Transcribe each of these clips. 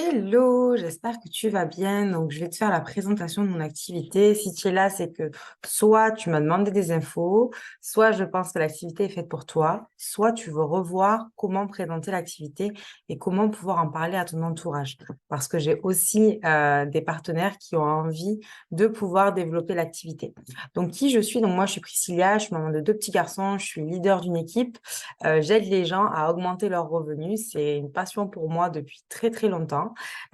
Hello, j'espère que tu vas bien. Donc, je vais te faire la présentation de mon activité. Si tu es là, c'est que soit tu m'as demandé des infos, soit je pense que l'activité est faite pour toi, soit tu veux revoir comment présenter l'activité et comment pouvoir en parler à ton entourage. Parce que j'ai aussi des partenaires qui ont envie de pouvoir développer l'activité. Donc, qui je suis? Donc, moi, je suis Priscilla, je suis maman de deux petits garçons, je suis leader d'une équipe. J'aide les gens à augmenter leurs revenus. C'est une passion pour moi depuis très, très longtemps.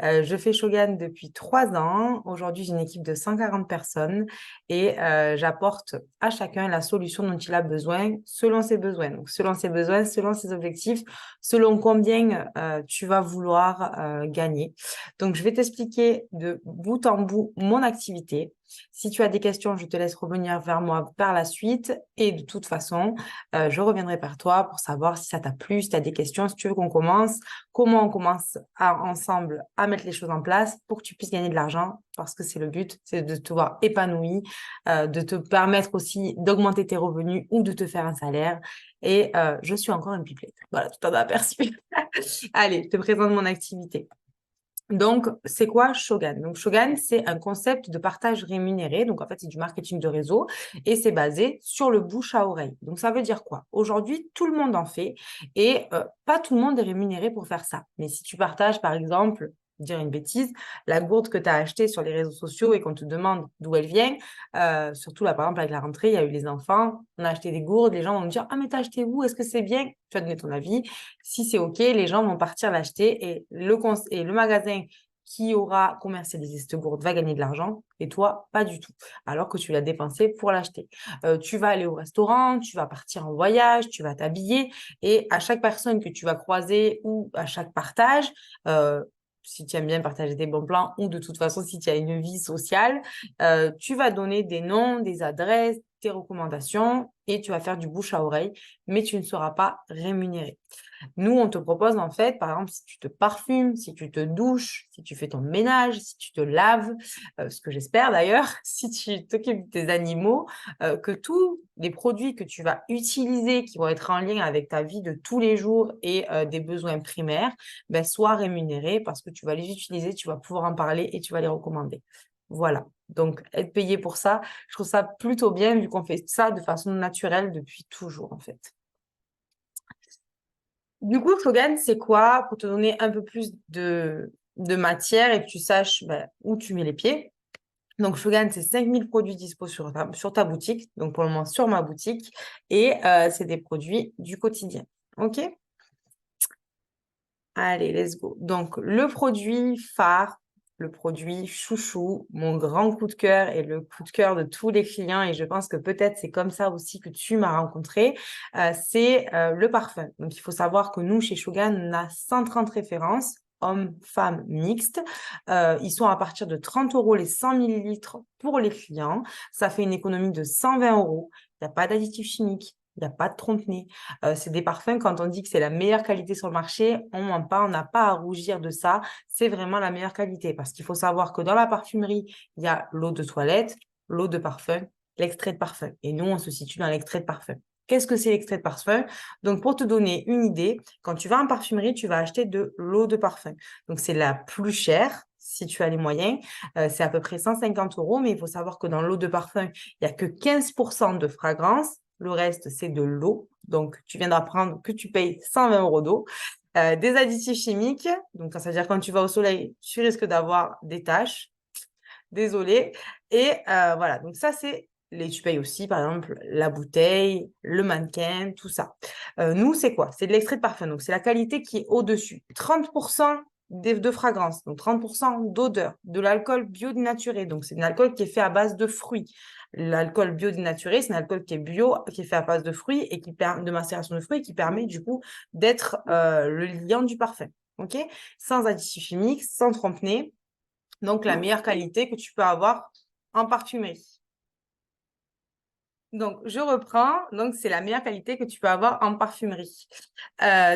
Je fais Shogun depuis 3 ans. Aujourd'hui, j'ai une équipe de 140 personnes et j'apporte à chacun la solution dont il a besoin selon ses besoins. Donc, selon ses besoins, selon ses objectifs, selon combien tu vas vouloir gagner. Donc, je vais t'expliquer de bout en bout mon activité. Si tu as des questions, je te laisse revenir vers moi par la suite. Et de toute façon, je reviendrai vers toi pour savoir si ça t'a plu, si tu as des questions, si tu veux qu'on commence, comment on commence ensemble à mettre les choses en place pour que tu puisses gagner de l'argent, parce que c'est le but, c'est de te voir épanoui, de te permettre aussi d'augmenter tes revenus ou de te faire un salaire. Et je suis encore une pipelette. Voilà, tu t'en as aperçu. Allez, je te présente mon activité. Donc, c'est quoi Shogun? Donc, Shogun, c'est un concept de partage rémunéré. Donc, en fait, c'est du marketing de réseau et c'est basé sur le bouche à oreille. Donc, ça veut dire quoi? Aujourd'hui, tout le monde en fait et pas tout le monde est rémunéré pour faire ça. Mais si tu partages, par exemple, dire une bêtise, la gourde que tu as achetée sur les réseaux sociaux et qu'on te demande d'où elle vient, surtout là, par exemple, avec la rentrée, il y a eu les enfants, on a acheté des gourdes, les gens vont me dire, ah, mais t'as acheté où? Est-ce que c'est bien? Tu vas donner ton avis. Si c'est OK, les gens vont partir l'acheter et le magasin qui aura commercialisé cette gourde va gagner de l'argent et toi, pas du tout, alors que tu l'as dépensé pour l'acheter. Tu vas aller au restaurant, tu vas partir en voyage, tu vas t'habiller et à chaque personne que tu vas croiser ou à chaque partage, si tu aimes bien partager des bons plans ou de toute façon, si tu as une vie sociale, tu vas donner des noms, des adresses, tes recommandations et tu vas faire du bouche à oreille, mais tu ne seras pas rémunéré. Nous, on te propose en fait, par exemple, si tu te parfumes, si tu te douches, si tu fais ton ménage, si tu te laves, ce que j'espère d'ailleurs, si tu t'occupes de tes animaux, que tous les produits que tu vas utiliser, qui vont être en lien avec ta vie de tous les jours et des besoins primaires, ben, soient rémunérés parce que tu vas les utiliser, tu vas pouvoir en parler et tu vas les recommander. Voilà. Donc, être payé pour ça, je trouve ça plutôt bien vu qu'on fait ça de façon naturelle depuis toujours, en fait. Du coup, Flogan, c'est quoi pour te donner un peu plus de matière et que tu saches où tu mets les pieds? Donc, Flogan, c'est 5000 produits dispo sur ta boutique, donc pour le moment sur ma boutique, et c'est des produits du quotidien. OK? Allez, let's go. Donc, le produit phare, le produit chouchou, mon grand coup de cœur et le coup de cœur de tous les clients, et je pense que peut-être c'est comme ça aussi que tu m'as rencontré, c'est le parfum. Donc, il faut savoir que nous, chez Shogun, on a 130 références, hommes, femmes, mixtes. Ils sont à partir de 30 euros les 100 millilitres pour les clients. Ça fait une économie de 120 euros. Il n'y a pas d'additifs chimiques. Il n'y a pas de trompe-nez. C'est des parfums, quand on dit que c'est la meilleure qualité sur le marché, on ment pas, on n'a pas à rougir de ça. C'est vraiment la meilleure qualité parce qu'il faut savoir que dans la parfumerie, il y a l'eau de toilette, l'eau de parfum, l'extrait de parfum. Et nous, on se situe dans l'extrait de parfum. Qu'est-ce que c'est l'extrait de parfum? Donc, pour te donner une idée, quand tu vas en parfumerie, tu vas acheter de l'eau de parfum. Donc, c'est la plus chère si tu as les moyens. C'est à peu près 150 euros, mais il faut savoir que dans l'eau de parfum, il n'y a que 15% de fragrance. Le reste, c'est de l'eau. Donc, tu viens d'apprendre que tu payes 120 euros d'eau. Des additifs chimiques. Donc, ça veut dire quand tu vas au soleil, tu risques d'avoir des taches. Désolée. Et voilà. Donc, ça, tu payes aussi, par exemple, la bouteille, le mannequin, tout ça. Nous, c'est quoi? C'est de l'extrait de parfum. Donc, c'est la qualité qui est au-dessus. 30% de fragrance, donc 30% d'odeur, de l'alcool biodénaturé. Donc, c'est un alcool qui est fait à base de fruits. L'alcool biodénaturé, c'est un alcool qui est bio, qui est fait à base de fruits et de macération de fruits et qui permet du coup d'être le liant du parfum. OK? Sans additifs chimiques, sans trompe-nez. Donc, la meilleure qualité que tu peux avoir en parfumerie. Donc, je reprends. Donc, c'est la meilleure qualité que tu peux avoir en parfumerie.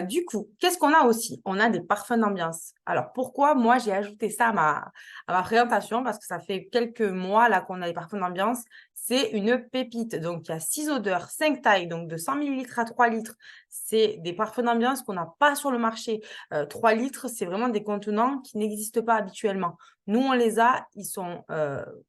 Du coup, qu'est-ce qu'on a aussi? On a des parfums d'ambiance. Alors, pourquoi moi, j'ai ajouté ça à ma présentation? Parce que ça fait quelques mois là qu'on a des parfums d'ambiance. c'est une pépite. Donc, il y a 6 odeurs, 5 tailles, donc de 100 millilitres à 3 litres. C'est des parfums d'ambiance qu'on n'a pas sur le marché. 3 litres, c'est vraiment des contenants qui n'existent pas habituellement. Nous, on les a, ils sont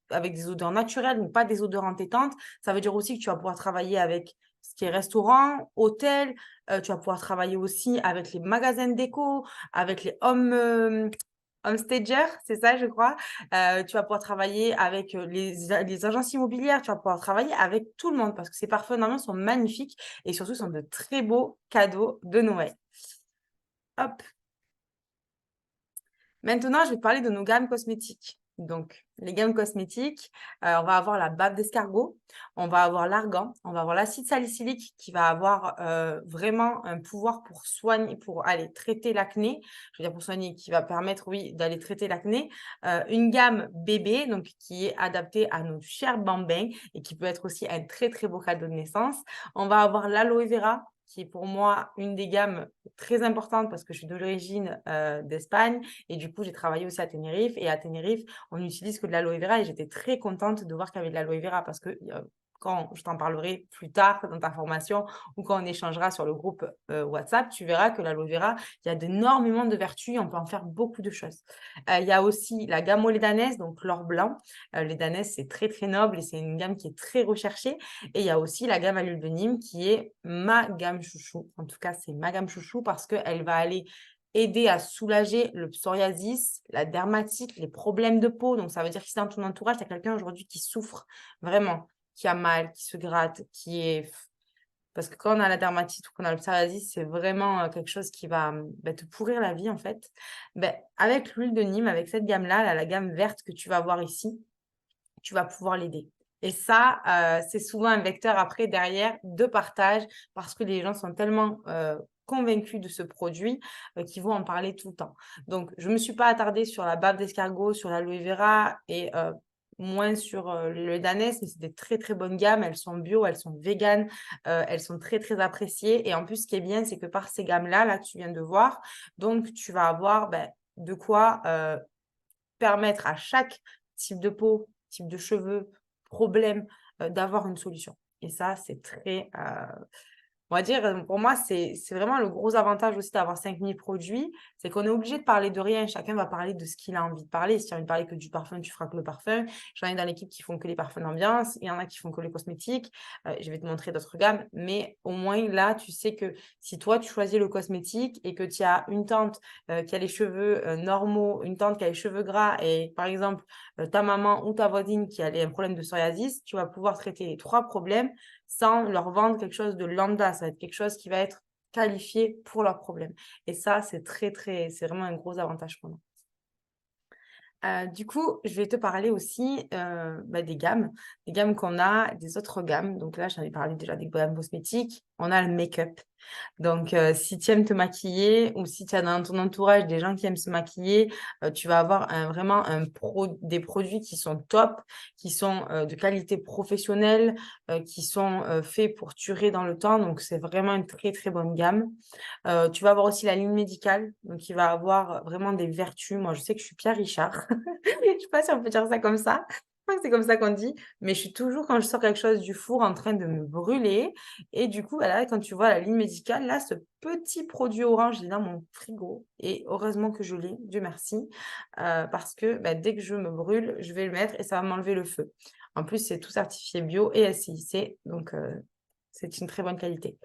avec des odeurs naturelles, donc pas des odeurs entêtantes. Ça veut dire aussi que tu vas pouvoir travailler avec ce qui est restaurant, hôtel. Tu vas pouvoir travailler aussi avec les magasins de déco, avec les homestager, c'est ça, je crois. Tu vas pouvoir travailler avec les agences immobilières, tu vas pouvoir travailler avec tout le monde parce que ces parfums d'ambiance sont magnifiques et surtout sont de très beaux cadeaux de Noël. Hop. Maintenant, je vais te parler de nos gammes cosmétiques. Donc, les gammes cosmétiques, on va avoir la bave d'escargot, on va avoir l'argan, on va avoir l'acide salicylique qui va avoir vraiment un pouvoir pour soigner, pour aller traiter l'acné. Je veux dire pour soigner, qui va permettre, oui, d'aller traiter l'acné. Une gamme bébé, donc qui est adaptée à nos chers bambins et qui peut être aussi un très, très beau cadeau de naissance. On va avoir l'aloe vera, qui est pour moi une des gammes très importantes parce que je suis d'origine d'Espagne et du coup, j'ai travaillé aussi à Tenerife. Et à Tenerife, on n'utilise que de l'aloe vera et j'étais très contente de voir qu'il y avait de l'aloe vera parce que quand je t'en parlerai plus tard dans ta formation ou quand on échangera sur le groupe WhatsApp, tu verras que l'aloe vera, il y a énormément de vertus et on peut en faire beaucoup de choses. Il y a aussi la gamme au lait d'ânesse, donc l'or blanc. Le lait d'ânesse, c'est très, très noble et c'est une gamme qui est très recherchée. Et il y a aussi la gamme à l'huile de Nîmes qui est ma gamme chouchou. En tout cas, c'est ma gamme chouchou parce qu'elle va aller aider à soulager le psoriasis, la dermatite, les problèmes de peau. Donc, ça veut dire que si dans ton entourage, tu as quelqu'un aujourd'hui qui souffre vraiment, qui a mal, qui se gratte, qui est... Parce que quand on a la dermatite ou qu'on a le psoriasis, c'est vraiment quelque chose qui va te pourrir la vie, en fait. Avec l'huile de Nîmes, avec cette gamme-là, la gamme verte que tu vas voir ici, tu vas pouvoir l'aider. Et ça, c'est souvent un vecteur après, derrière, de partage, parce que les gens sont tellement convaincus de ce produit qu'ils vont en parler tout le temps. Donc, je ne me suis pas attardée sur la bave d'escargot, sur l'aloe vera et moins sur le danès, mais c'est des très, très bonnes gammes. Elles sont bio, elles sont véganes, elles sont très, très appréciées. Et en plus, ce qui est bien, c'est que par ces gammes-là, là, que tu viens de voir, donc, tu vas avoir de quoi permettre à chaque type de peau, type de cheveux, problème, d'avoir une solution. Et ça, c'est très, on va dire, pour moi, c'est vraiment le gros avantage aussi d'avoir 5000 produits, c'est qu'on est obligé de parler de rien. Chacun va parler de ce qu'il a envie de parler. Si tu as envie de parler que du parfum, tu feras que le parfum. J'en ai dans l'équipe qui font que les parfums d'ambiance. Il y en a qui font que les cosmétiques. Je vais te montrer d'autres gammes. Mais au moins, là, tu sais que si toi, tu choisis le cosmétique et que tu as une tante qui a les cheveux normaux, une tante qui a les cheveux gras et par exemple, ta maman ou ta voisine qui a un problème de psoriasis, tu vas pouvoir traiter les 3 problèmes sans leur vendre quelque chose de lambda. Ça va être quelque chose qui va être qualifié pour leur problème. Et ça, c'est c'est vraiment un gros avantage pour nous. Du coup, je vais te parler aussi des gammes qu'on a, des autres gammes. Donc là, j'en ai parlé déjà des gammes cosmétiques. On a le make-up. Donc, si tu aimes te maquiller ou si tu as dans ton entourage des gens qui aiment se maquiller, tu vas avoir vraiment des produits qui sont top, qui sont de qualité professionnelle, qui sont faits pour durer dans le temps. Donc, c'est vraiment une très, très bonne gamme. Tu vas avoir aussi la ligne médicale, donc qui va avoir vraiment des vertus. Moi, je sais que je suis Pierre Richard. Je ne sais pas si on peut dire ça comme ça. Je crois que c'est comme ça qu'on dit. Mais je suis toujours, quand je sors quelque chose du four, en train de me brûler. Et du coup, là, quand tu vois la ligne médicale, là, ce petit produit orange, il est dans mon frigo. Et heureusement que je l'ai, Dieu merci. Parce que dès que je me brûle, je vais le mettre et ça va m'enlever le feu. En plus, c'est tout certifié bio et SIC. Donc, c'est une très bonne qualité.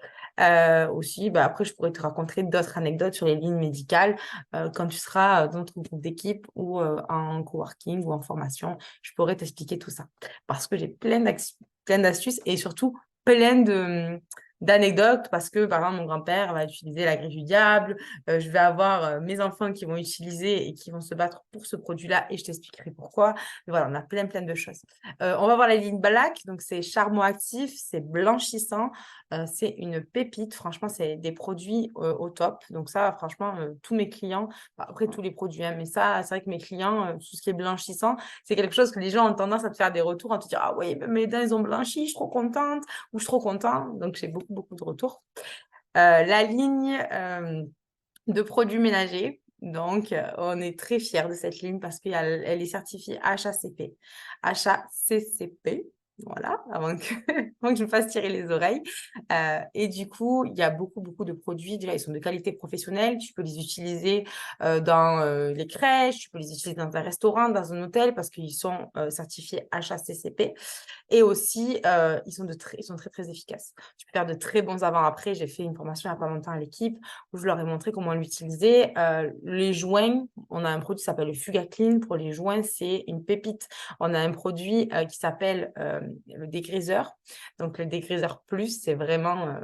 Aussi, après, je pourrais te raconter d'autres anecdotes sur les lignes médicales quand tu seras dans ton groupe d'équipe ou en coworking ou en formation. Je pourrais t'expliquer tout ça parce que j'ai plein d'astuces et surtout plein d'anecdotes parce que, par exemple, mon grand-père va utiliser la griffe du diable. Je vais avoir mes enfants qui vont utiliser et qui vont se battre pour ce produit-là et je t'expliquerai pourquoi. Mais voilà, on a plein de choses. On va voir la ligne Black, donc c'est charbon actif, c'est blanchissant, c'est une pépite. Franchement, c'est des produits au top. Donc ça, franchement, tous mes clients, après tous les produits, hein, mais ça, c'est vrai que mes clients, tout ce qui est blanchissant, c'est quelque chose que les gens ont tendance à te faire des retours, à te dire, ah oui, mes dents, ils ont blanchi, je suis trop contente, ou je suis trop content. Donc j'ai beaucoup de retours. La ligne de produits ménagers. Donc, on est très fiers de cette ligne parce qu'elle est certifiée HACCP. HACCP. Voilà, avant que, avant que je me fasse tirer les oreilles. Et du coup, il y a beaucoup, beaucoup de produits. Déjà, ils sont de qualité professionnelle. Tu peux les utiliser dans les crèches, tu peux les utiliser dans un restaurant, dans un hôtel, parce qu'ils sont certifiés HACCP. Et aussi, ils sont très, très efficaces. Tu peux faire de très bons avant-après. J'ai fait une formation il n'y a pas longtemps à l'équipe où je leur ai montré comment l'utiliser. Les joints, on a un produit qui s'appelle le Fuga Clean. Pour les joints, c'est une pépite. On a un produit qui s'appelle le dégriseur. Donc, le dégriseur plus, c'est vraiment...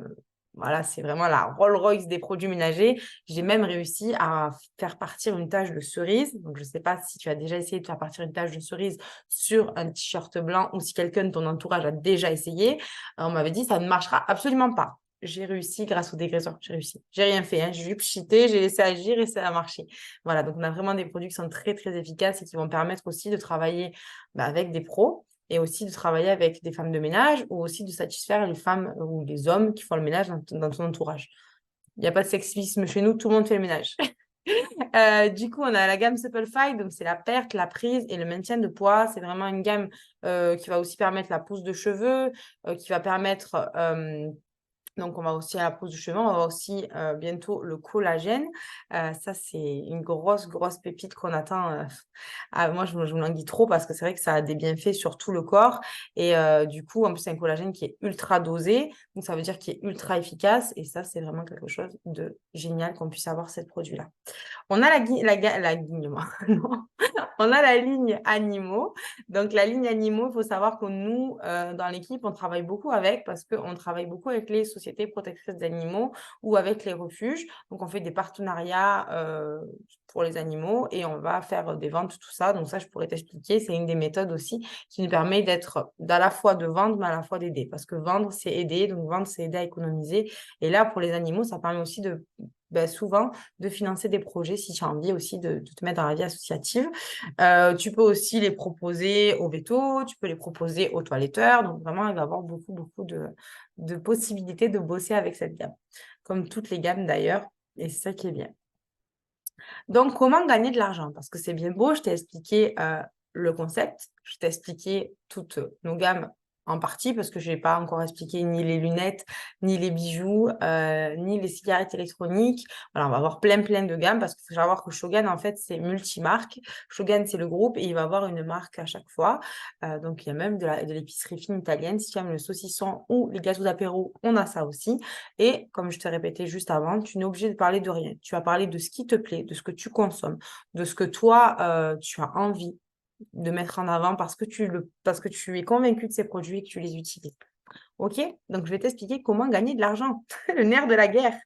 voilà, c'est vraiment la Rolls-Royce des produits ménagers. J'ai même réussi à faire partir une tache de cerise. Donc, je ne sais pas si tu as déjà essayé de faire partir une tache de cerise sur un t-shirt blanc ou si quelqu'un de ton entourage a déjà essayé. On m'avait dit ça ne marchera absolument pas. J'ai réussi grâce au dégraisseur. J'ai réussi. J'ai rien fait. Hein. J'ai juste cheaté, j'ai laissé agir et ça a marché. Voilà, donc on a vraiment des produits qui sont très, très efficaces et qui vont permettre aussi de travailler avec des pros et aussi de travailler avec des femmes de ménage ou aussi de satisfaire les femmes ou les hommes qui font le ménage dans ton entourage. Il n'y a pas de sexisme chez nous, tout le monde fait le ménage. Du coup, on a la gamme Supplefy, donc c'est la perte, la prise et le maintien de poids. C'est vraiment une gamme qui va aussi permettre la pousse de cheveux, qui va permettre donc, on va aussi à la pose du cheveu, on va avoir aussi bientôt le collagène. Ça, c'est une grosse, grosse pépite qu'on attend. Moi, je me languis trop parce que c'est vrai que ça a des bienfaits sur tout le corps. Et du coup, en plus, c'est un collagène qui est ultra dosé. Donc, ça veut dire qu'il est ultra efficace. Et ça, c'est vraiment quelque chose de génial qu'on puisse avoir ce produit-là. On a non. On a la ligne animaux. Donc, la ligne animaux, il faut savoir que nous, dans l'équipe, on travaille beaucoup avec parce qu'on travaille beaucoup avec les sociétés protectrices d'animaux ou avec les refuges. Donc, on fait des partenariats pour les animaux et on va faire des ventes, tout ça. Donc, ça, je pourrais t'expliquer. C'est une des méthodes aussi qui nous permet d'à la fois de vendre, mais à la fois d'aider. Parce que vendre, c'est aider. Donc, vendre, c'est aider à économiser. Et là, pour les animaux, ça permet aussi souvent de financer des projets si tu as envie aussi de te mettre dans la vie associative. Tu peux aussi les proposer au veto, tu peux les proposer aux toiletteurs. Donc, vraiment, il va y avoir beaucoup, beaucoup de possibilités de bosser avec cette gamme, comme toutes les gammes d'ailleurs. Et c'est ça qui est bien. Donc, comment gagner de l'argent? Parce que c'est bien beau, je t'ai expliqué le concept, je t'ai expliqué toutes nos gammes en partie parce que je n'ai pas encore expliqué ni les lunettes, ni les bijoux, ni les cigarettes électroniques. Voilà, on va avoir plein de gammes parce qu'il faut savoir que Shogun, en fait, c'est multimarque. Shogun, c'est le groupe et il va avoir une marque à chaque fois. Donc, il y a même de l'épicerie fine italienne. Si tu aimes le saucisson ou les gâteaux d'apéro, on a ça aussi. Et comme je t'ai répété juste avant, tu n'es obligé de parler de rien. Tu vas parler de ce qui te plaît, de ce que tu consommes, de ce que toi, tu as envie de mettre en avant parce que tu es convaincu de ces produits et que tu les utilises. OK? Donc, je vais t'expliquer comment gagner de l'argent, le nerf de la guerre.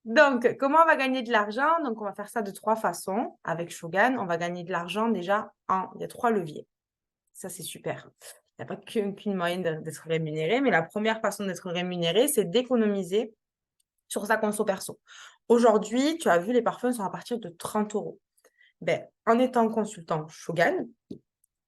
Donc, comment on va gagner de l'argent? Donc, on va faire ça de 3 façons. Avec Shogun, on va gagner de l'argent déjà il y a 3 leviers. Ça, c'est super. Il n'y a pas qu'une moyenne d'être rémunéré, mais la première façon d'être rémunéré, c'est d'économiser sur sa conso perso. Aujourd'hui, tu as vu, les parfums sont à partir de 30 euros. Ben, en étant consultant Shogun,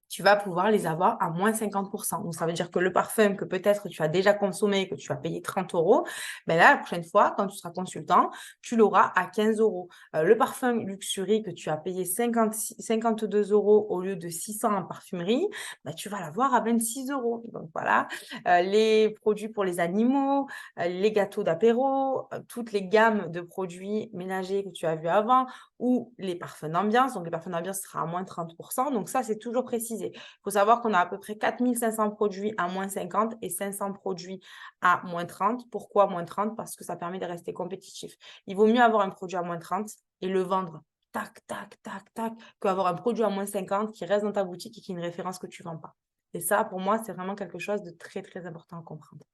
tu vas pouvoir les avoir à moins 50%. Donc, ça veut dire que le parfum que peut-être tu as déjà consommé, que tu as payé 30 euros, ben là, la prochaine fois, quand tu seras consultant, tu l'auras à 15 euros. Le parfum Luxury que tu as payé 52 euros au lieu de 600 en parfumerie, ben, tu vas l'avoir à 26 euros. Donc, voilà. Les produits pour les animaux, les gâteaux d'apéro, toutes les gammes de produits ménagers que tu as vus avant ou les parfums d'ambiance. Donc, les parfums d'ambiance sera à moins 30%. Donc, ça, c'est toujours précisé. Il faut savoir qu'on a à peu près 4500 produits à moins 50 et 500 produits à moins 30. Pourquoi moins 30? Parce que ça permet de rester compétitif. Il vaut mieux avoir un produit à moins 30 et le vendre tac, tac, tac, tac, qu'avoir un produit à moins 50 qui reste dans ta boutique et qui est une référence que tu ne vends pas. Et ça, pour moi, c'est vraiment quelque chose de très, très important à comprendre.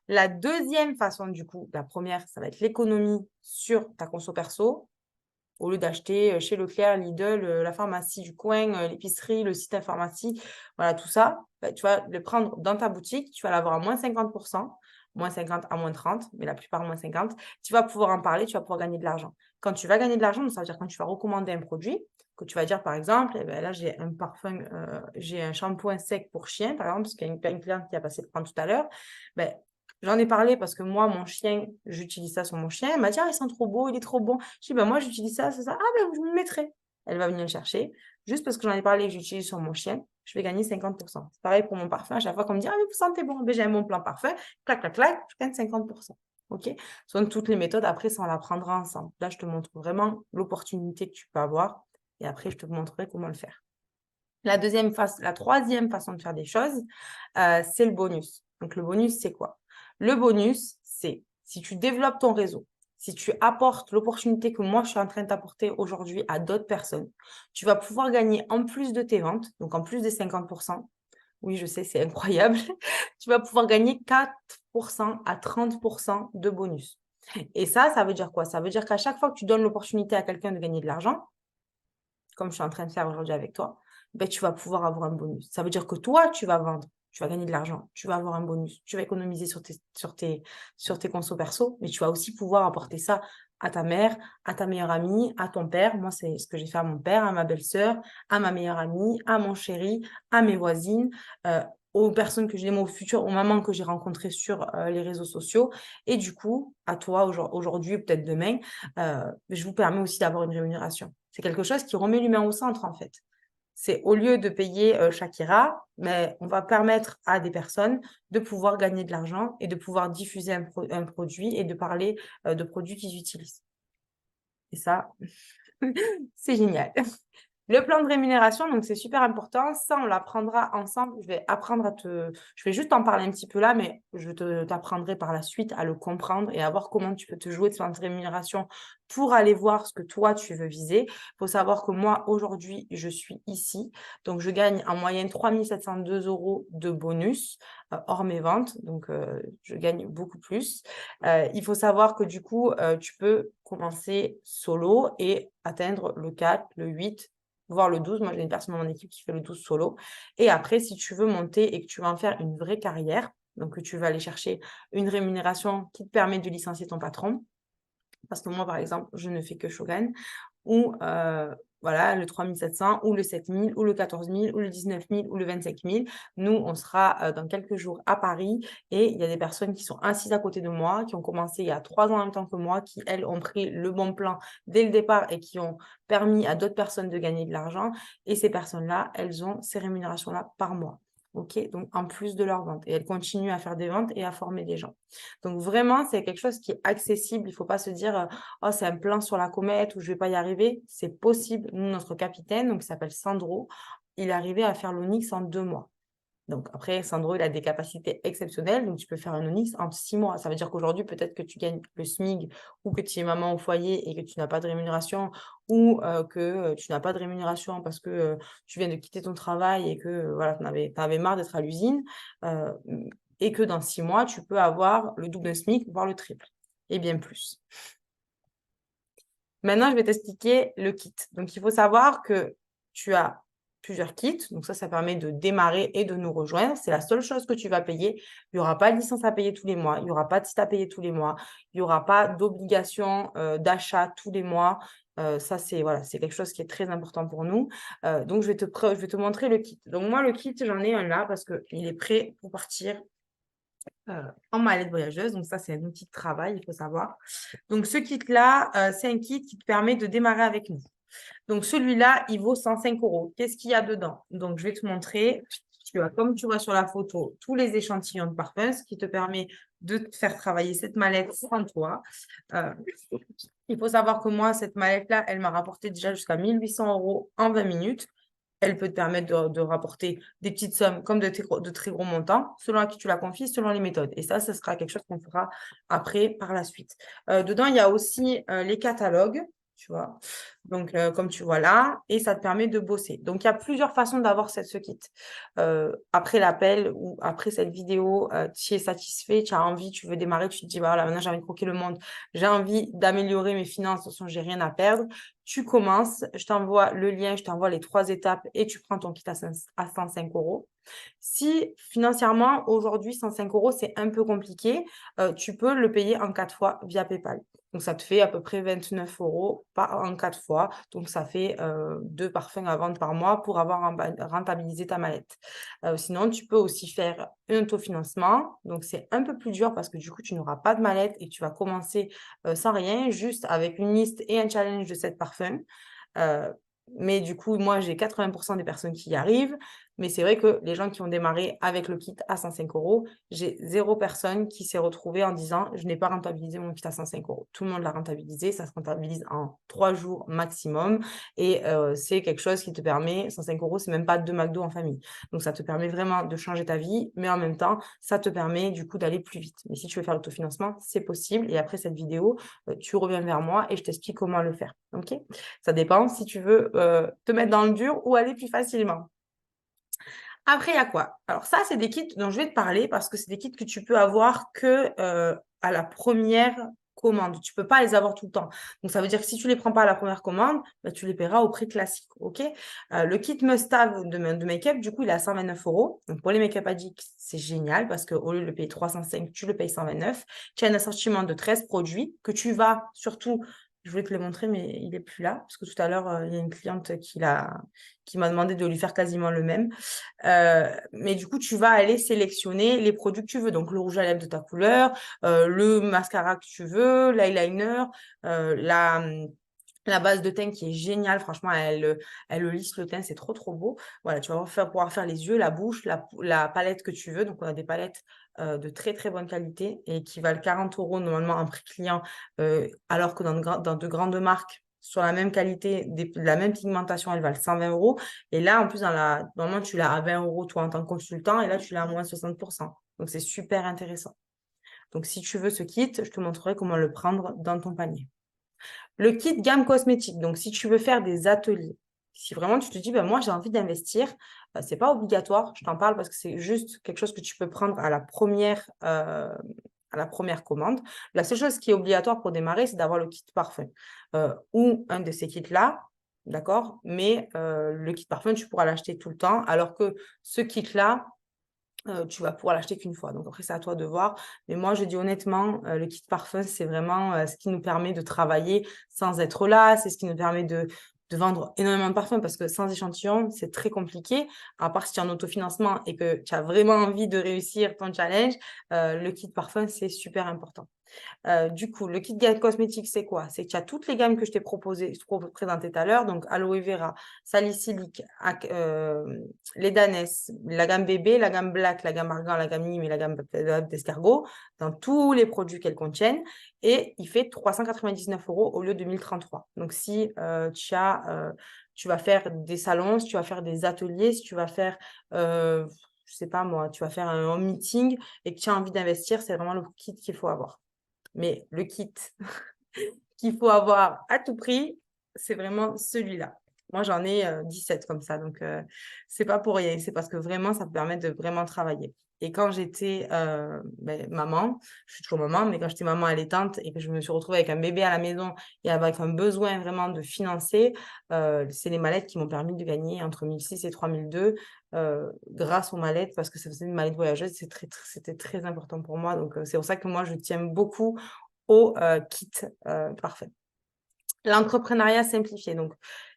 La deuxième façon, du coup, la première, ça va être l'économie sur ta conso perso. Au lieu d'acheter chez Leclerc, Lidl, la pharmacie du coin, l'épicerie, le site pharmacie, voilà, tout ça, tu vas le prendre dans ta boutique, tu vas l'avoir à moins 50%, moins 50 à moins 30, mais la plupart moins 50. Tu vas pouvoir en parler, tu vas pouvoir gagner de l'argent. Quand tu vas gagner de l'argent, ça veut dire quand tu vas recommander un produit, que tu vas dire par exemple, là j'ai un parfum, j'ai un shampoing sec pour chien, par exemple, parce qu'il y a une cliente qui a passé le prendre tout à l'heure, j'en ai parlé parce que moi, mon chien, j'utilise ça sur mon chien. Elle m'a dit, ah, il sent trop beau, il est trop bon. Je dis, moi, j'utilise ça, c'est ça. Ah, je me le mettrai. elle va venir le chercher. Juste parce que j'en ai parlé et que j'utilise sur mon chien, je vais gagner 50%. C'est pareil pour mon parfum. À chaque fois qu'on me dit, ah, mais vous sentez bon, ben, j'ai un bon plan parfum, clac, clac, clac, je gagne 50%. OK? Ce sont toutes les méthodes. Après, ça, on l'apprendra ensemble. Là, je te montre vraiment l'opportunité que tu peux avoir. Et après, je te montrerai comment le faire. La troisième façon de faire des choses, c'est le bonus. Donc, le bonus, c'est quoi? Le bonus, c'est si tu développes ton réseau, si tu apportes l'opportunité que moi, je suis en train d'apporter aujourd'hui à d'autres personnes, tu vas pouvoir gagner en plus de tes ventes, donc en plus des 50%. Oui, je sais, c'est incroyable. Tu vas pouvoir gagner 4% à 30% de bonus. Et ça veut dire quoi? Ça veut dire qu'à chaque fois que tu donnes l'opportunité à quelqu'un de gagner de l'argent, comme je suis en train de faire aujourd'hui avec toi, ben, tu vas pouvoir avoir un bonus. Ça veut dire que toi, tu vas vendre, tu vas gagner de l'argent, tu vas avoir un bonus, tu vas économiser sur tes consos perso, mais tu vas aussi pouvoir apporter ça à ta mère, à ta meilleure amie, à ton père. Moi, c'est ce que j'ai fait à mon père, à ma belle-sœur, à ma meilleure amie, à mon chéri, à mes voisines, aux personnes que j'ai, aux futures, aux mamans que j'ai rencontrées sur les réseaux sociaux. Et du coup, à toi aujourd'hui, peut-être demain, je vous permets aussi d'avoir une rémunération. C'est quelque chose qui remet l'humain au centre, en fait. C'est au lieu de payer Shakira, mais on va permettre à des personnes de pouvoir gagner de l'argent et de pouvoir diffuser un produit et de parler de produits qu'ils utilisent. Et ça, c'est génial. Le plan de rémunération, donc c'est super important. Ça, on l'apprendra ensemble. Je vais juste t'en parler un petit peu là, mais t'apprendrai par la suite à le comprendre et à voir comment tu peux te jouer de plan de rémunération pour aller voir ce que toi, tu veux viser. Il faut savoir que moi, aujourd'hui, je suis ici. Donc, je gagne en moyenne 3 702 € de bonus hors mes ventes. Donc, je gagne beaucoup plus. Il faut savoir que du coup, tu peux commencer solo et atteindre le 4, le 8, voire le 12. Moi, j'ai une personne dans mon équipe qui fait le 12 solo. Et après, si tu veux monter et que tu vas en faire une vraie carrière, donc que tu vas aller chercher une rémunération qui te permet de licencier ton patron, parce que moi, par exemple, je ne fais que Shogun, ou voilà, le 3700 ou le 7000 ou le 14000 ou le 19000 ou le 25000. Nous, on sera dans quelques jours à Paris et il y a des personnes qui sont assises à côté de moi, qui ont commencé il y a 3 ans en même temps que moi, qui, elles, ont pris le bon plan dès le départ et qui ont permis à d'autres personnes de gagner de l'argent. Et ces personnes-là, elles ont ces rémunérations-là par mois. OK, donc en plus de leurs ventes. Et elles continuent à faire des ventes et à former des gens. Donc vraiment, c'est quelque chose qui est accessible. Il ne faut pas se dire oh, c'est un plan sur la comète où je ne vais pas y arriver. C'est possible. Nous, notre capitaine, donc, il s'appelle Sandro, il est arrivé à faire l'Onyx en 2 mois. Donc après, Sandro, il a des capacités exceptionnelles. Donc tu peux faire un Onyx en 6 mois. Ça veut dire qu'aujourd'hui, peut-être que tu gagnes le SMIC ou que tu es maman au foyer et que tu n'as pas de rémunération ou que tu n'as pas de rémunération parce que tu viens de quitter ton travail et que voilà, tu en avais marre d'être à l'usine. Et que dans 6 mois, tu peux avoir le double SMIC, voire le triple, et bien plus. Maintenant, je vais t'expliquer le kit. Donc, il faut savoir que tu as plusieurs kits. Donc, ça permet de démarrer et de nous rejoindre. C'est la seule chose que tu vas payer. Il n'y aura pas de licence à payer tous les mois. Il n'y aura pas de site à payer tous les mois. Il n'y aura pas d'obligation d'achat tous les mois. Ça, c'est voilà, c'est quelque chose qui est très important pour nous. Donc, je vais te montrer le kit. Donc, moi, le kit, j'en ai un là parce qu'il est prêt pour partir en mallette voyageuse. Donc, ça, c'est un outil de travail, il faut savoir. Donc, ce kit-là, c'est un kit qui te permet de démarrer avec nous. Donc, celui-là, il vaut 105 €. Qu'est-ce qu'il y a dedans? Donc, je vais te montrer. Tu as, comme tu vois sur la photo, tous les échantillons de parfums, ce qui te permet de te faire travailler cette mallette sans toi. Il faut savoir que moi, cette mallette-là, elle m'a rapporté déjà jusqu'à 1 800 € en 20 minutes. Elle peut te permettre de rapporter des petites sommes comme de très gros montants, selon à qui tu la confies, selon les méthodes. Et ça sera quelque chose qu'on fera après, par la suite. Dedans, il y a aussi les catalogues, tu vois. Donc, comme tu vois là, et ça te permet de bosser. Donc, il y a plusieurs façons d'avoir ce kit. Après l'appel ou après cette vidéo, tu es satisfait, tu as envie, tu veux démarrer, tu te dis, bah, voilà, maintenant j'ai envie de croquer le monde, j'ai envie d'améliorer mes finances, de toute façon, j'ai rien à perdre. Tu commences, je t'envoie le lien, je t'envoie les 3 étapes et tu prends ton kit à 105 €. Si financièrement, aujourd'hui, 105 €, c'est un peu compliqué, tu peux le payer en 4 fois via PayPal. Donc, ça te fait à peu près 29 € en 4 fois. Donc, ça fait 2 parfums à vendre par mois pour avoir rentabilisé ta mallette. Sinon, tu peux aussi faire un autofinancement. Donc, c'est un peu plus dur parce que du coup, tu n'auras pas de mallette et tu vas commencer sans rien, juste avec une liste et un challenge de 7 parfums. Mais du coup, moi, j'ai 80% des personnes qui y arrivent. Mais c'est vrai que les gens qui ont démarré avec le kit à 105 €, j'ai 0 personne qui s'est retrouvée en disant je n'ai pas rentabilisé mon kit à 105 €. Tout le monde l'a rentabilisé. Ça se rentabilise en 3 jours maximum. Et c'est quelque chose qui te permet, 105 €, c'est même pas 2 McDo en famille. Donc, ça te permet vraiment de changer ta vie. Mais en même temps, ça te permet du coup d'aller plus vite. Mais si tu veux faire l'autofinancement, c'est possible. Et après cette vidéo, tu reviens vers moi et je t'explique comment le faire. OK? Ça dépend si tu veux te mettre dans le dur ou aller plus facilement. Après, il y a quoi? Alors ça, c'est des kits dont je vais te parler parce que c'est des kits que tu peux avoir que à la première commande. Tu peux pas les avoir tout le temps. Donc, ça veut dire que si tu les prends pas à la première commande, bah, tu les paieras au prix classique. OK? Le kit Must-Have de make-up, du coup, il est à 129 €. Donc, pour les make-up addicts, c'est génial parce qu'au lieu de le payer 305, tu le payes 129. Tu as un assortiment de 13 produits que tu vas surtout, je voulais te les montrer, mais il est plus là parce que tout à l'heure, il y a une cliente qui m'a demandé de lui faire quasiment le même. Mais du coup, tu vas aller sélectionner les produits que tu veux. Donc, le rouge à lèvres de ta couleur, le mascara que tu veux, l'eyeliner, la base de teint qui est géniale. Franchement, elle lisse le teint, c'est trop, trop beau. Voilà, tu vas pouvoir faire les yeux, la bouche, la palette que tu veux. Donc, on a des palettes de très, très bonne qualité et qui valent 40 € normalement en prix client, alors que dans de grandes marques, sur la même qualité, la même pigmentation, elles valent 120 €. Et là, en plus, normalement, tu l'as à 20 € toi en tant que consultant et là, tu l'as à moins 60%. Donc, c'est super intéressant. Donc, si tu veux ce kit, je te montrerai comment le prendre dans ton panier. Le kit gamme cosmétique, donc si tu veux faire des ateliers, si vraiment tu te dis, moi j'ai envie d'investir, c'est pas obligatoire, je t'en parle parce que c'est juste quelque chose que tu peux prendre à la première commande. La seule chose qui est obligatoire pour démarrer, c'est d'avoir le kit parfum ou un de ces kits-là, d'accord? Mais le kit parfum, tu pourras l'acheter tout le temps, alors que ce kit-là, tu vas pouvoir l'acheter qu'une fois. Donc après, c'est à toi de voir. Mais moi, je dis honnêtement, le kit parfum, c'est vraiment ce qui nous permet de travailler sans être là. C'est ce qui nous permet de vendre énormément de parfums parce que sans échantillon, c'est très compliqué. À part si tu es en autofinancement et que tu as vraiment envie de réussir ton challenge, le kit parfum, c'est super important. Du coup, le kit gamme cosmétique, c'est quoi? C'est que tu as toutes les gammes que je t'ai présentées tout à l'heure, donc aloe vera, salicylique, les Danès, la gamme bébé, la gamme black, la gamme argan, la gamme Nîmes et la gamme d'escargot, dans tous les produits qu'elles contiennent. Et il fait 399 € au lieu de 1033. Donc, si tu vas faire des salons, si tu vas faire des ateliers, si tu vas faire, je sais pas moi, tu vas faire un home meeting et que tu as envie d'investir, c'est vraiment le kit qu'il faut avoir. Mais le kit qu'il faut avoir à tout prix, c'est vraiment celui-là. Moi, j'en ai 17 comme ça, donc c'est pas pour rien. C'est parce que vraiment, ça me permet de vraiment travailler. Et quand j'étais maman, je suis toujours maman, mais quand j'étais maman allaitante et que je me suis retrouvée avec un bébé à la maison et avec un besoin vraiment de financer, c'est les mallettes qui m'ont permis de gagner entre 1 600 et 3 200 grâce aux mallettes, parce que ça faisait une mallette voyageuse, c'était très important pour moi. Donc, c'est pour ça que moi, je tiens beaucoup au kit parfait. L'entrepreneuriat simplifié. Donc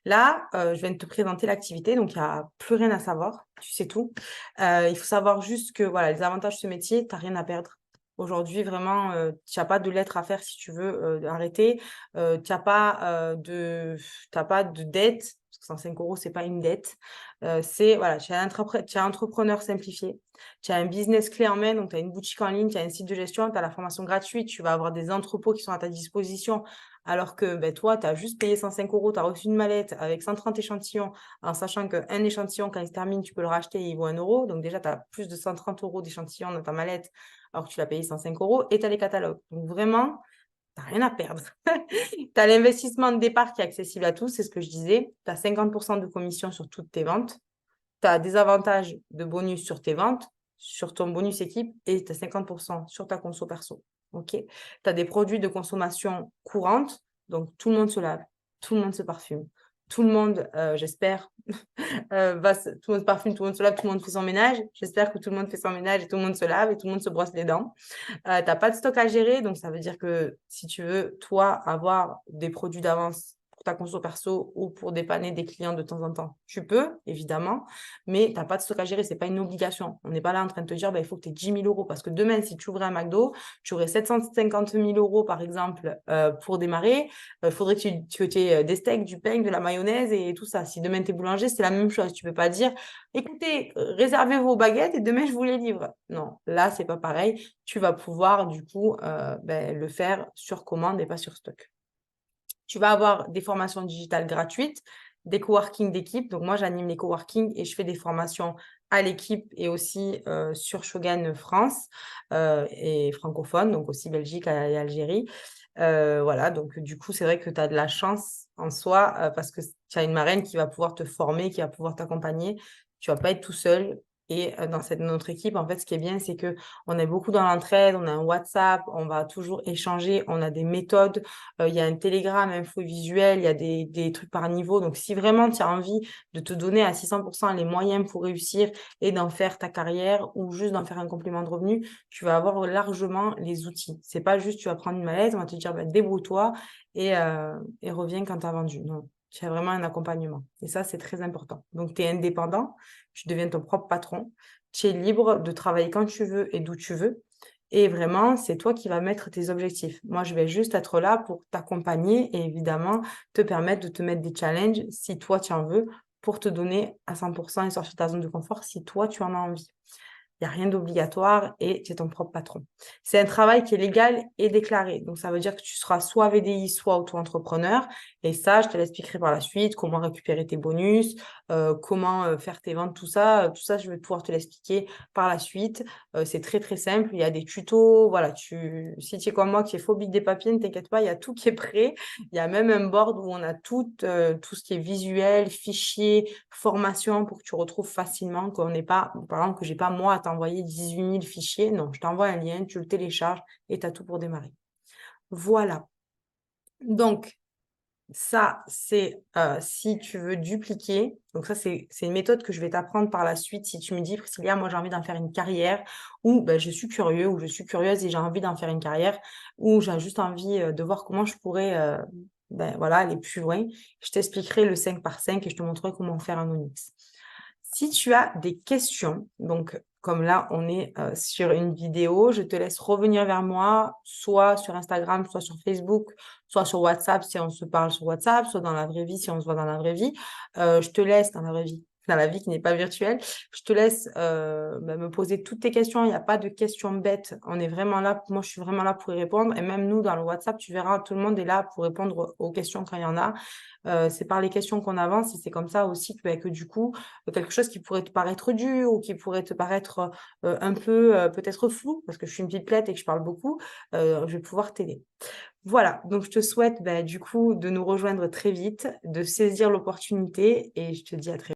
là, je viens de te présenter l'activité, donc il n'y a plus rien à savoir, tu sais tout. Il faut savoir juste que voilà, les avantages de ce métier, tu n'as rien à perdre. Aujourd'hui, vraiment, tu n'as pas de lettre à faire si tu veux arrêter. Tu n'as pas de dette, parce que 105 €, ce n'est pas une dette. C'est voilà, tu es entrepreneur simplifié. Tu as un business clé en main, donc tu as une boutique en ligne, tu as un site de gestion, tu as la formation gratuite, tu vas avoir des entrepôts qui sont à ta disposition. Alors que toi, tu as juste payé 105 €, tu as reçu une mallette avec 130 échantillons, en sachant qu'un échantillon, quand il se termine, tu peux le racheter et il vaut 1 €. Donc déjà, tu as plus de 130 € d'échantillons dans ta mallette, alors que tu l'as payé 105 € et tu as les catalogues. Donc vraiment, tu n'as rien à perdre. Tu as l'investissement de départ qui est accessible à tous, c'est ce que je disais. Tu as 50% de commission sur toutes tes ventes. Tu as des avantages de bonus sur tes ventes, sur ton bonus équipe et tu as 50% sur ta conso perso. OK? Tu as des produits de consommation courante, donc tout le monde se lave, tout le monde se parfume, tout le monde, j'espère, tout le monde se parfume, tout le monde se lave, tout le monde fait son ménage. J'espère que tout le monde fait son ménage et tout le monde se lave et tout le monde se brosse les dents. Tu n'as pas de stock à gérer, donc ça veut dire que si tu veux, toi, avoir des produits d'avance pour ta conso perso ou pour dépanner des clients de temps en temps, tu peux, évidemment, mais tu n'as pas de stock à gérer, ce n'est pas une obligation. On n'est pas là en train de te dire, il faut que tu aies 10 000 euros parce que demain, si tu ouvrais un McDo, tu aurais 750 000 euros, par exemple, pour démarrer. Il faudrait que tu aies des steaks, du pain, de la mayonnaise et tout ça. Si demain, tu es boulanger, c'est la même chose. Tu ne peux pas dire, écoutez, réservez vos baguettes et demain, je vous les livre. Non, là, c'est pas pareil. Tu vas pouvoir, du coup, le faire sur commande et pas sur stock. Tu vas avoir des formations digitales gratuites, des coworking d'équipe. Donc, moi, j'anime les coworking et je fais des formations à l'équipe et aussi sur Shogun France et francophone, donc aussi Belgique et Algérie. Voilà, donc du coup, c'est vrai que tu as de la chance en soi parce que tu as une marraine qui va pouvoir te former, qui va pouvoir t'accompagner. Tu ne vas pas être tout seul. Et dans notre équipe, en fait, ce qui est bien, c'est qu'on est beaucoup dans l'entraide, on a un WhatsApp, on va toujours échanger, on a des méthodes, il y a un Telegram, info visuel, il y a des trucs par niveau. Donc, si vraiment tu as envie de te donner à 600% les moyens pour réussir et d'en faire ta carrière ou juste d'en faire un complément de revenu, tu vas avoir largement les outils. C'est pas juste tu vas prendre une mallette, on va te dire débrouille-toi et reviens quand tu as vendu. Non, tu as vraiment un accompagnement. Et ça, c'est très important. Donc, tu es indépendant, tu deviens ton propre patron, tu es libre de travailler quand tu veux et d'où tu veux. Et vraiment, c'est toi qui vas mettre tes objectifs. Moi, je vais juste être là pour t'accompagner et évidemment te permettre de te mettre des challenges si toi tu en veux pour te donner à 100% et sortir de ta zone de confort si toi tu en as envie. Il n'y a rien d'obligatoire et tu es ton propre patron. C'est un travail qui est légal et déclaré. Donc, ça veut dire que tu seras soit VDI, soit auto-entrepreneur. Et ça, je te l'expliquerai par la suite, comment récupérer tes bonus, comment faire tes ventes, tout ça. Tout ça, je vais pouvoir te l'expliquer par la suite. C'est très, très simple. Il y a des tutos. Voilà, si tu es comme moi, qui est phobique des papiers, ne t'inquiète pas, il y a tout qui est prêt. Il y a même un board où on a tout ce qui est visuel, fichier, formation pour que tu retrouves facilement, qu'on n'est pas, par exemple, que j'ai pas moi à t'envoyer 18 000 fichiers. Non, je t'envoie un lien, tu le télécharges et tu as tout pour démarrer. Voilà. Donc, ça, c'est si tu veux dupliquer. Donc, ça, c'est une méthode que je vais t'apprendre par la suite. Si tu me dis, Priscilla, moi, j'ai envie d'en faire une carrière ou je suis curieux ou je suis curieuse et j'ai envie d'en faire une carrière ou j'ai juste envie de voir comment je pourrais voilà, aller plus loin. Je t'expliquerai le 5 par 5 et je te montrerai comment faire un Onyx. Si tu as des questions, donc comme là, on est sur une vidéo, je te laisse revenir vers moi, soit sur Instagram, soit sur Facebook, soit sur WhatsApp si on se parle sur WhatsApp, soit dans la vraie vie si on se voit dans la vraie vie. Je te laisse dans la vraie vie, dans la vie qui n'est pas virtuelle, je te laisse me poser toutes tes questions. Il n'y a pas de questions bêtes. On est vraiment là, moi je suis vraiment là pour y répondre. Et même nous, dans le WhatsApp, tu verras, tout le monde est là pour répondre aux questions quand il y en a. C'est par les questions qu'on avance et c'est comme ça aussi que du coup, quelque chose qui pourrait te paraître dur ou qui pourrait te paraître un peu peut-être flou, parce que je suis une pipelette et que je parle beaucoup, je vais pouvoir t'aider. Voilà, donc je te souhaite du coup de nous rejoindre très vite, de saisir l'opportunité et je te dis à très vite.